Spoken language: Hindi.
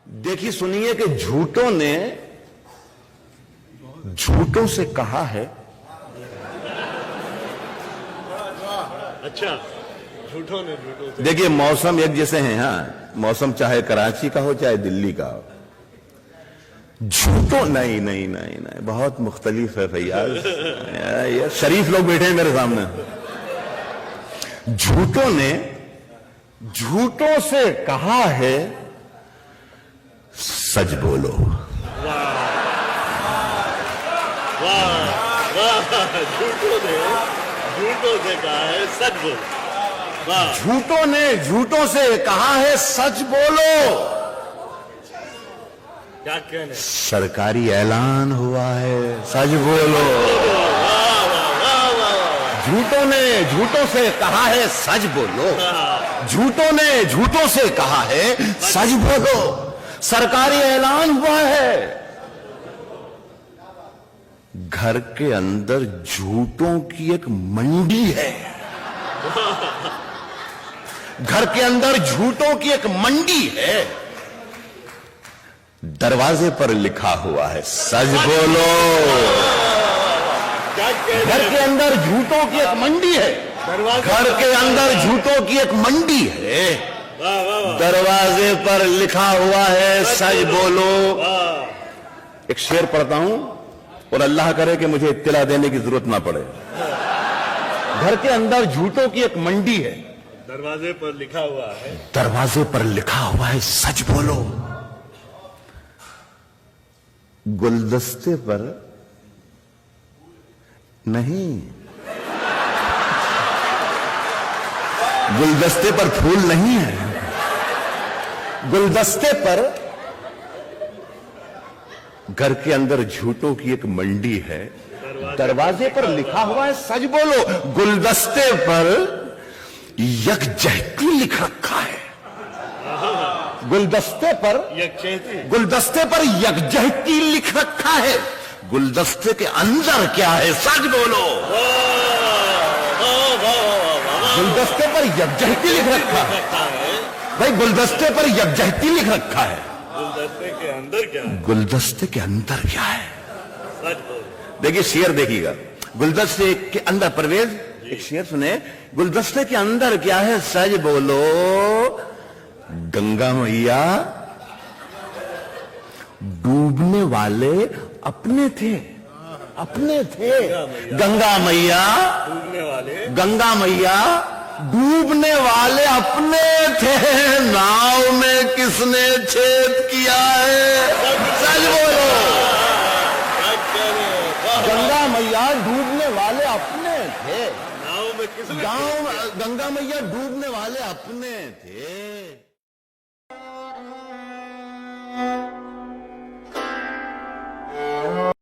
देखिए सुनिए कि झूठों ने झूठों से कहा है। अच्छा, झूठों ने झूठों से। देखिए मौसम एक जैसे हैं, हाँ, मौसम चाहे कराची का हो चाहे दिल्ली का हो, झूठों नहीं नहीं नहीं नहीं बहुत मुख्तलिफ है फैयाज। ये शरीफ लोग बैठे हैं मेरे सामने। झूठों ने झूठों से कहा है सच बोलो। वाह वाह, झूठों ने झूठों से कहा है सच बोलो। वाह, झूठों ने झूठों से कहा है सच बोलो। क्या कहने। सरकारी ऐलान हुआ है सच बोलो। झूठों ने झूठों से कहा है सच बोलो। झूठों ने झूठों से कहा है सच बोलो। सरकारी ऐलान हुआ है। घर के अंदर झूठों की एक मंडी है। घर के अंदर झूठों की एक मंडी है। दरवाजे पर लिखा हुआ है सच बोलो। घर के अंदर झूठों की एक मंडी है। घर के अंदर झूठों की एक मंडी है। दरवाजे पर लिखा हुआ है सच बोलो। एक शेर पढ़ता हूं और अल्लाह करे कि मुझे इत्तला देने की जरूरत ना पड़े। घर के अंदर झूठों की एक मंडी है। दरवाजे पर लिखा हुआ है। दरवाजे पर लिखा हुआ है सच बोलो। गुलदस्ते पर नहीं, गुलदस्ते पर फूल नहीं है। गुलदस्ते पर घर के अंदर झूठों की एक मंडी है। दरवाजे पर लिखा हुआ है सच बोलो। गुलदस्ते पर यकजहती लिख रखा है। गुलदस्ते पर यकजहती लिख रखा है। गुलदस्ते के अंदर क्या है सच बोलो। गुलदस्ते पर यकजहती लिख रखा है भाई। गुलदस्ते पर यकजहती लिख रखा है। गुलदस्ते के अंदर क्या है। गुलदस्ते के अंदर क्या है सच बोलो। देखिए शेर देखिएगा। गुलदस्ते के अंदर, परवेज एक शेर सुने। गुलदस्ते के अंदर क्या है सच बोलो। गंगा मैया डूबने वाले अपने थे। अपने थे गंगा मैया। गंगा मैया डूबने वाले अपने थे। नाव में किसने छेद किया है सच बोलो। गंगा मैया डूबने वाले अपने थे। नाव में किसने। गांव गंगा मैया डूबने वाले अपने थे।